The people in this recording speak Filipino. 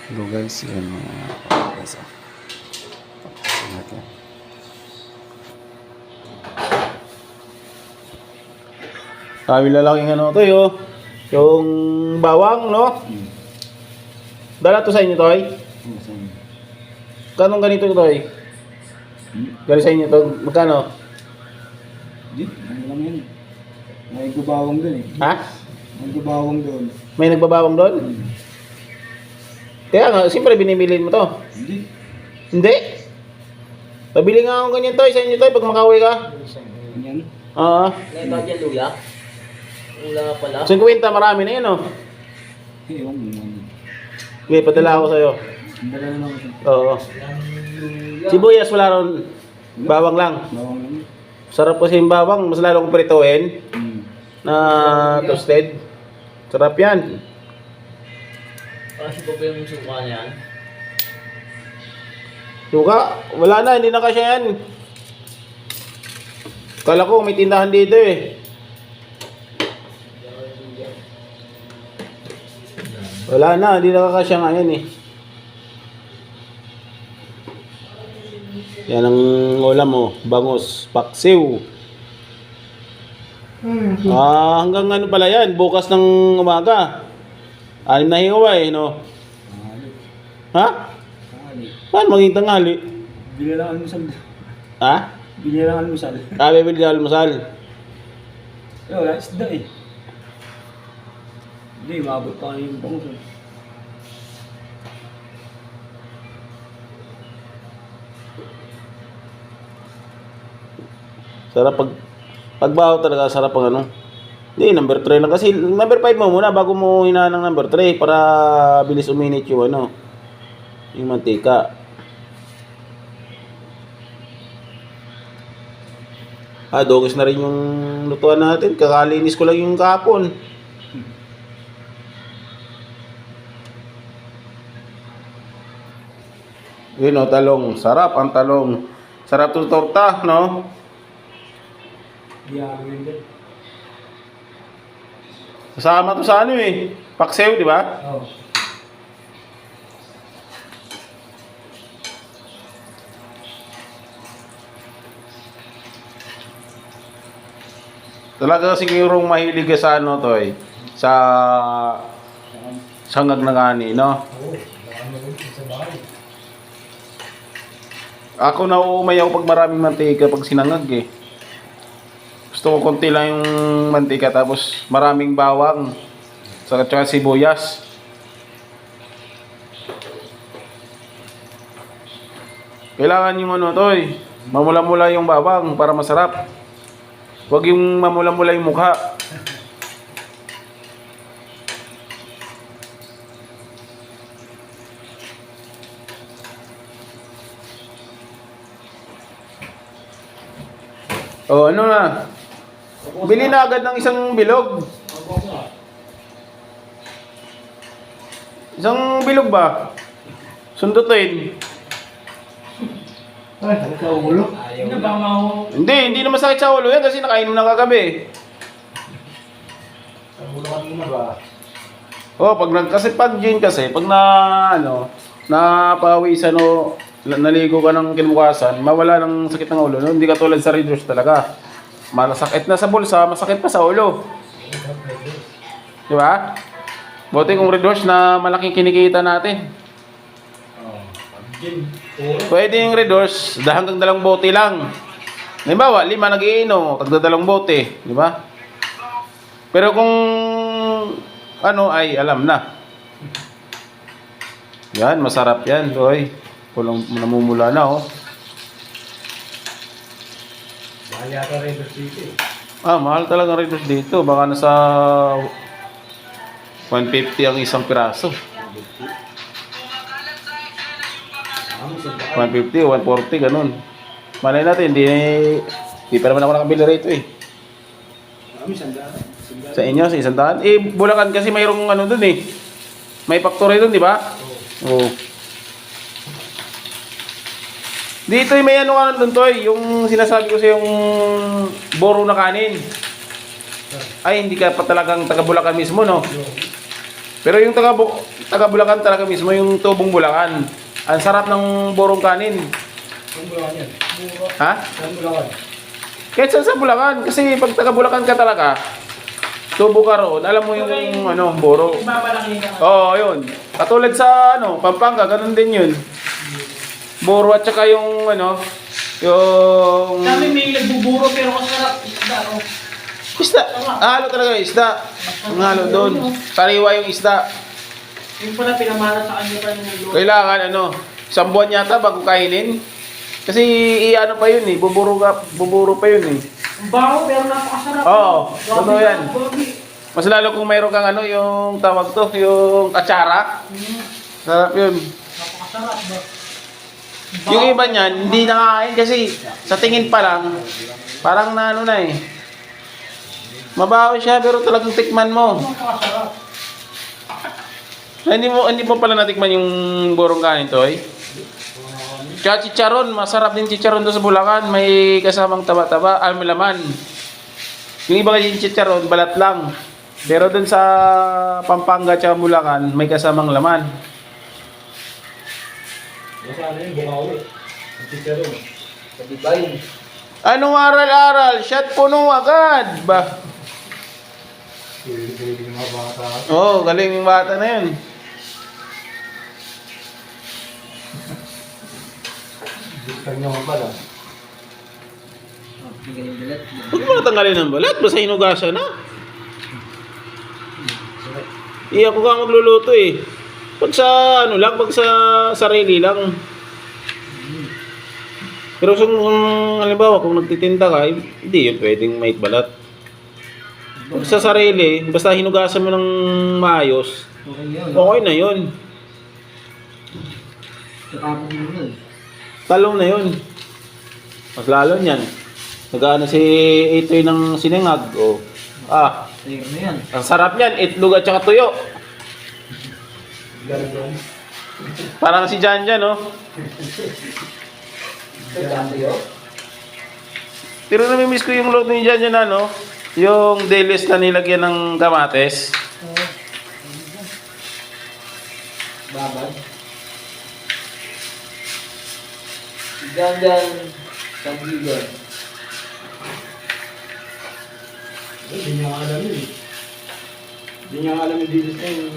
Hello guys, yan mga guys. Tapos natin. Sabi lalaking ano to yo. Yung bawang, no? Dala to sa inyo, Toy? Kanong ganito, Toy? Galing sa inyo to, magkano? Hindi, ano lang yan. May nagbabawang doon eh. Ha? May nagbabawang doon. May nagbabawang doon? Kaya nga, siyempre binimilin mo to. Hindi. Hindi? Pabili nga ako ganyan, Toy, sa inyo, Toy, pag makauwi ka. Ganyan. Oo. Naibag yan, luya? Wala pala. 50, marami na yun, oh. Ewan mo naman. Okay, padala ako sa'yo. Ang dala na lang ito. Oo. Sibuyas, wala ron. Bawang lang. Bawang lang. Sarap kasi yung bawang, mas lalo kong prituin na toasted. Sarap yan. Kasi pa ba yung suka niyan? Suka, wala na, hindi na kasya yan. Kala ko may tindahan dito eh. Wala na, hindi na kakasya nga yan eh. Yan ang ulam mo, bangus, paksiw. Hanggang ano pala yan, bukas ng umaga. 6 na hiwa eh, no? Tanghali. Ha? Tanghali. Saan maging tanghali? Bili lang almusal. Ha? Bili lang almusal. Bibili ka almusal. Eh, wala isda eh. Hindi, maabot pa kayo yung bangus eh. Sarap pagbaho talaga, sarap pag ano. Hindi, number 3 lang kasi. Number 5 mo muna bago mo hinaan ng number 3 para bilis uminit yung ano, yung mantika. Dogis na rin yung lutuan natin. Kakalinis ko lang yung kapon. Yun o, talong. Sarap ang talong. Sarap to torta, no? Biyang yun din. Kasama to sa ano eh. Paksiw, di ba? Oo. Talaga sigurong mahilig ka sa ano to eh. Sa sangag na gani, no? Ako nauumay ako pag maraming mantika pag sinangag eh. Gusto ko konti lang yung mantika tapos maraming bawang. Saka sibuyas. Kailangan yung ano to eh. Mamula-mula yung bawang para masarap. Huwag yung mamula-mula yung mukha. Oh, ano na? Bili na agad ng isang bilog. Isang bilog ba? Sundutin. Ay, ano ka ulo? Ano ba mau? Hindi na masakit sa ulo yan kasi nakainom na kagabi. Ang ulo kanina ba? Oh, kasi pag gin kasi, pag na ano, napawisan o naligo ka ng kinabukasan, mawala ng sakit ng ulo. No? Hindi ka tulad sa Red talaga. Masakit na sa bulsa, masakit pa sa ulo. Di ba? Buti kung Red na malaking kinikita natin. Pwede yung Red hanggang 2 bote lang. Halimbawa, 5 nag-iinom, tagda 2 bote. Di ba? Pero kung ano ay alam na. Yan, masarap yan, Roy. Kulang namumula na, oh. Mahal yata rin dito eh. Mahal talaga Red dito. Baka nasa 150 ang isang piraso. 150, 140, ganun. Malay natin, hindi pa naman ako nakabili rito eh. Sa inyo, sa 100. Bulacan kasi mayroong ano dun eh. May factory dun, di ba? Oo. Dito may ano ka dun, Toy. Yung sinasabi ko sa yung boro na kanin. Ay, hindi ka pa talagang taga Bulacan mismo, no? Pero yung taga Bulacan talaga mismo, yung tubong Bulacan. Ang sarap ng borong kanin. Ang Bulacan yan. Ha? Ang Bulacan. Kahit saan sa Bulacan. Kasi pag taga Bulacan ka talaga, tubo ka roon, alam mo yung ano, boro. Ibabalaki ka. Oo, yun. Katulad sa ano, Pampanga, ganun din yun. Boro at saka yung ano, yung... Kami may nagbuburo pero kasarap. Isda, oh. Isda. Halo talaga yung isda. Ang halo doon. Sariwa yung isda. Yung pala pinamana sa kanya pa yung luto. Kailangan ano, isang buwan yata bago kainin. Kasi ano pa yun eh, buburo pa yun eh. Ang baho pero napakasarap. Oo, Grabe totoo yan. na, grabe. Mas lalo kung mayroon kang ano, yung tawag to, yung katsara. Sarap yun. Napakasarap ba? Yung iba niyan, hindi nakakain kasi sa tingin pa lang, parang na ano na eh. Mabaho siya pero talagang tikman mo. Napakasarap. Hindi mo pala natikman yung borong kanin to eh. Tsaka chicharon, masarap din chicharon doon sa Bulacan. May kasamang taba-taba, may laman. Yung iba kasi yung chicharon, balat lang. Pero doon sa Pampanga tsaka Bulacan, may kasamang laman. Masana yung bukawi. Ang chicharon. Sa Dubai. Anong aral-aral? Shot puno agad. Ba? Pwede yung mga bata. Oo, galing yung bata na yun. Bigtang naman pala. Magaling balat. Huwag mo natanggalin ng balat, basta hinugasan na. Iya ko ka magluluto eh. Pag sa ano lang, pag sa sarili lang. Pero kung halimbawa, kung nagtitinda ka, hindi yun pwedeng may balat. Pag sa sarili, basta hinugasan mo ng maayos, Okay yun. okay na yun. Tatapos mo yun. Talong na yun. Mas lalo niyan. Nag-ano si Itoy ng siningag. Oh. Ah, Sayo na yan. ang sarap niyan. Itlog at saka tuyo. Ganon. Parang si Jan Jan, oh. Sayo. Pero namimiss ko yung luto ni Jan Jan, ano? Yung delis na nilagyan ng kamates. Babad. Diyan, Sandigan. Hindi niya alam yun. Hindi niya alam yung dilis na yun.